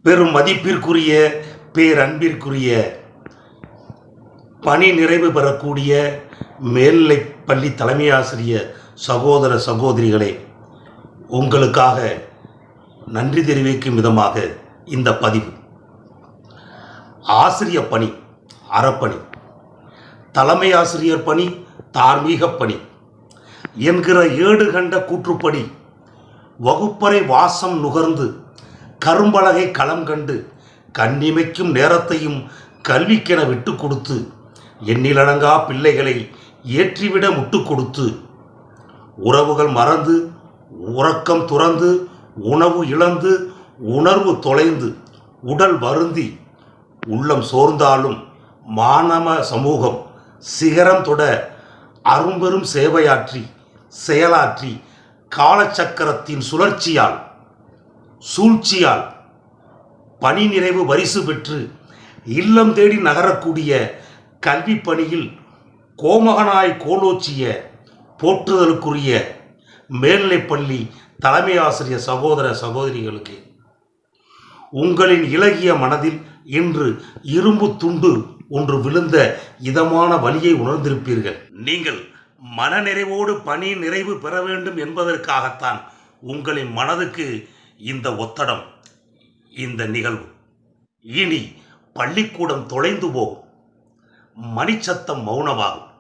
பெரும் மதிப்பிற்குரிய பேரன்பிற்குரிய பணி நிறைவு பெறக்கூடிய மேல்நிலைப் பள்ளி தலைமை ஆசிரியர் சகோதர சகோதரிகளே, உங்களுக்காக நன்றி தெரிவிக்கும் விதமாக இந்த பதிவு. ஆசிரியர் பணி அறப்பணி, தலைமை ஆசிரியர் பணி தார்மீக பணி என்கிற ஏடு கண்ட கூற்றுப்படி வகுப்பறை வாசம் நுகர்ந்து கரும்பலகை களம் கண்டு கண்ணிமைக்கும் நேரத்தையும் கல்விக்கென விட்டு கொடுத்து எண்ணிலடங்கா பிள்ளைகளை ஏற்றிவிட முட்டு கொடுத்து உறவுகள் மறந்து உறக்கம் துறந்து உணவு இழந்து உணர்வு தொலைந்து உடல் வருந்தி உள்ளம் சோர்ந்தாலும் மானவ சமூகம் சிகரம் தொட அரும்பெரும் சேவையாற்றி செயலாற்றி காலச்சக்கரத்தின் சுழற்சியால் சூழ்ச்சியால் பணி நிறைவு பரிசு பெற்று இல்லம் தேடி நகரக்கூடிய கல்வி பணியில் கோமகனாய் கோலோச்சிய போற்றுதலுக்குரிய மேல்நிலைப்பள்ளி தலைமை ஆசிரியர் சகோதர சகோதரிகளுக்கு உங்களின் இலகிய மனதில் இன்று இரும்பு துண்டு ஒன்று விழுந்த இதமான வலியை உணர்ந்திருப்பீர்கள். நீங்கள் மனநிறைவோடு பணி நிறைவு பெற வேண்டும் என்பதற்காகத்தான் உங்களின் மனதுக்கு இந்த ஒத்தடம், இந்த நிகழ்வு. இனி பள்ளிக்கூடம் தொலைந்து போகும், மணிச்சத்தம் மௌனமாகும்,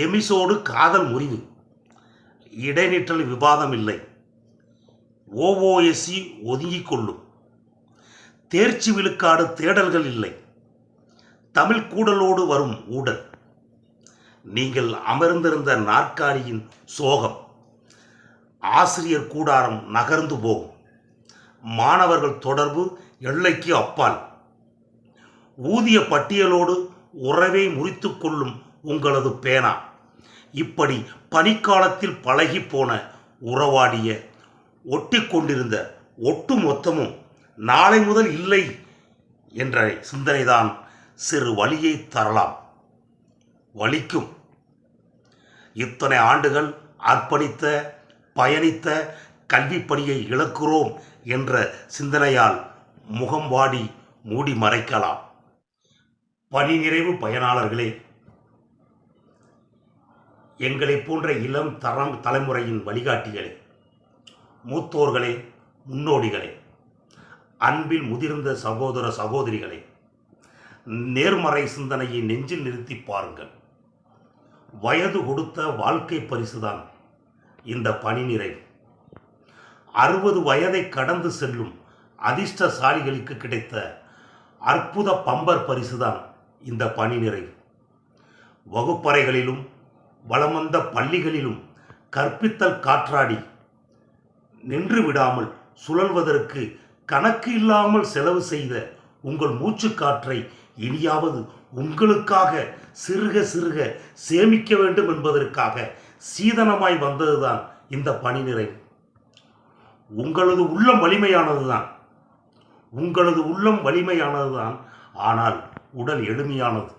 எமிசோடு காதல் முறிவு, இடைநிற்றல் விவாதம் இல்லை, ஓஓஎஸ்சி ஒதுங்கிக் கொள்ளும், தேர்ச்சி விழுக்காடு தேடல்கள் இல்லை, தமிழ் கூடலோடு வரும் ஊடல், நீங்கள் அமர்ந்திருந்த நாற்காலியின் சோகம், ஆசிரியர் கூடாரம் நகர்ந்து போகும், மாணவர்கள் தொடர்பு எல்லைக்கு அப்பால், ஊதிய பட்டியலோடு உறவை முறித்து கொள்ளும் உங்களது பேனா, இப்படி பனிக்காலத்தில் பழகி போன உறவாடிய ஒட்டி கொண்டிருந்த ஒட்டு மொத்தமும் நாளை முதல் இல்லை என்ற சிந்தனைதான் சிறு வலியை தரலாம். வலிக்கும். இத்தனை ஆண்டுகள் அர்ப்பணித்த பயணித்த கல்வி பணியை இழக்கிறோம் என்ற சிந்தனையால் முகம் வாடி மூடி மறைக்கலாம். பணி நிறைவு பயனாளர்களே, எங்களை போன்ற இளம் தலைமுறையின் வழிகாட்டிகளே, மூத்தோர்களே, முன்னோடிகளே, அன்பில் முதிர்ந்த சகோதர சகோதரிகளே, நேர்மறை சிந்தனையை நெஞ்சில் நிறுத்தி பாருங்கள். வயது கொடுத்த வாழ்க்கை பரிசுதான் இந்த பணி நிறைவு. 60 வயதை கடந்து செல்லும் அதிர்ஷ்டசாலிகளுக்கு கிடைத்த அற்புத பம்பர் பரிசுதான் இந்த பணி நிறைவு. வகுப்பறைகளிலும் வளமந்த பள்ளிகளிலும் கற்பித்தல் காற்றாடி நின்று விடாமல் சுழல்வதற்கு கணக்கு இல்லாமல் செலவு செய்த உங்கள் மூச்சு காற்றை இனியாவது உங்களுக்காக சிறுக சிறுக சேமிக்க வேண்டும் என்பதற்காக சீதனமாய் வந்ததுதான் இந்த பணி நிறைவு. உங்களது உள்ளம் வலிமையானதுதான், உங்களது உள்ளம் வலிமையானதுதான், ஆனால் உடல் எளிமையானது.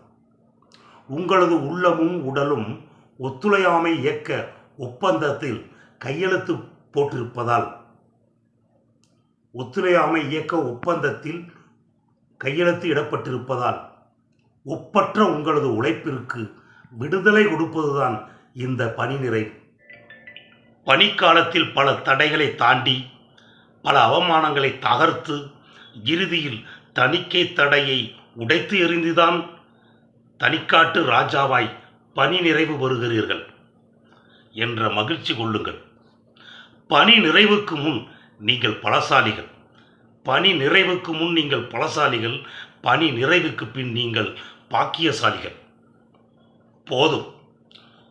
உங்களது உள்ளமும் உடலும் ஒத்துழையாமை இயக்க ஒப்பந்தத்தில் கையெழுத்து போட்டிருப்பதால், ஒத்துழையாமை இயக்க ஒப்பந்தத்தில் கையெழுத்து இடப்பட்டிருப்பதால் ஒப்பற்ற உங்களது உழைப்பிற்கு விடுதலை கொடுப்பதுதான் இந்த பணி நிறைவு. பணிக்காலத்தில் பல தடைகளை தாண்டி பல அவமானங்களை தகர்த்து இறுதியில் தணிக்கை தடையை உடைத்து எறிந்துதான் தனிக்காட்டு ராஜாவாய் பணி நிறைவு பெறுகிறீர்கள் என்ற மகிழ்ச்சி கொள்ளுங்கள். பணி நிறைவுக்கு முன் நீங்கள் பலசாலிகள். பணி நிறைவுக்கு முன் நீங்கள் பலசாலிகள், பணி நிறைவுக்கு பின் நீங்கள் பாக்கியசாலிகள். போதும்,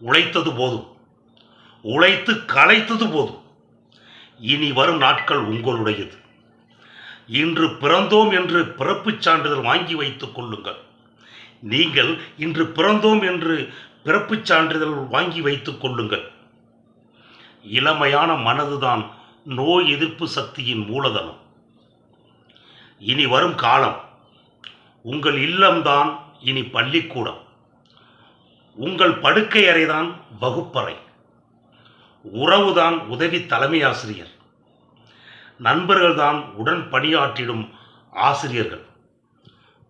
உழைத்தது போதும், உழைத்து களைத்தது போதும். இனி வரும் நாட்கள் உங்களுடையது. இன்று பிறந்தோம் என்று பிறப்புச் சான்றிதழ் வாங்கி வைத்துக் கொள்ளுங்கள். நீங்கள் இன்று பிறந்தோம் என்று பிறப்புச் சான்றிதழ் வாங்கி வைத்துக் கொள்ளுங்கள். இளமையான மனதுதான் நோய் எதிர்ப்பு சக்தியின் மூலதனம். இனி வரும் காலம் உங்கள் இல்லம்தான் இனி பள்ளிக்கூடம். உங்கள் படுக்கை அறைதான் வகுப்பறை. உறவுதான் உதவி தலைமை ஆசிரியர். நண்பர்கள்தான் உடன் பணியாற்றிடும் ஆசிரியர்கள்.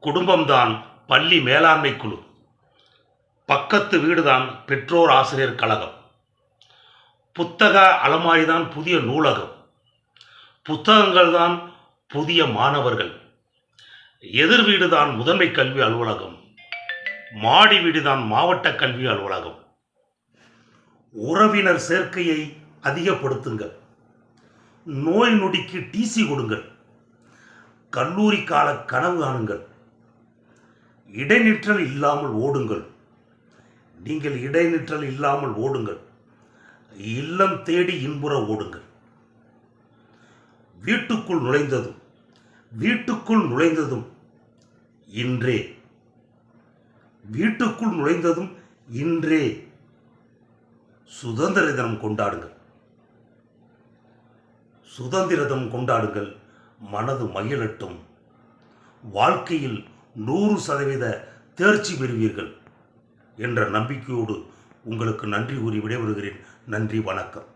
குடும்பம்தான் பள்ளி மேலாண்மை குழு. பக்கத்து வீடுதான் பெற்றோர் ஆசிரியர் கழகம். புத்தக அலமாரிதான் புதிய நூலகம். புத்தகங்கள் தான் புதிய மாணவர்கள். எதிர் வீடுதான் முதன்மை கல்வி அலுவலகம். மாடி வீடுதான் மாவட்ட கல்வி அலுவலகம். உறவினர் சேர்க்கையை அதிகப்படுத்துங்கள். நோய் நொடிக்கு டிசி கொடுங்கள். கல்லூரி கால கனவு காணுங்கள். இடைநிற்றல் இல்லாமல் ஓடுங்கள். நீங்கள் இடைநிற்றல் இல்லாமல் ஓடுங்கள். இல்லம் தேடி இன்புற ஓடுங்கள். வீட்டுக்குள் நுழைந்ததும் இன்றே சுதந்திர தினம் கொண்டாடுங்கள். மனது மகிழட்டும். வாழ்க்கையில் 100% தேர்ச்சி பெறுவீர்கள் என்ற நம்பிக்கையோடு உங்களுக்கு நன்றி கூறி விடைபெறுகிறேன். நன்றி, வணக்கம்.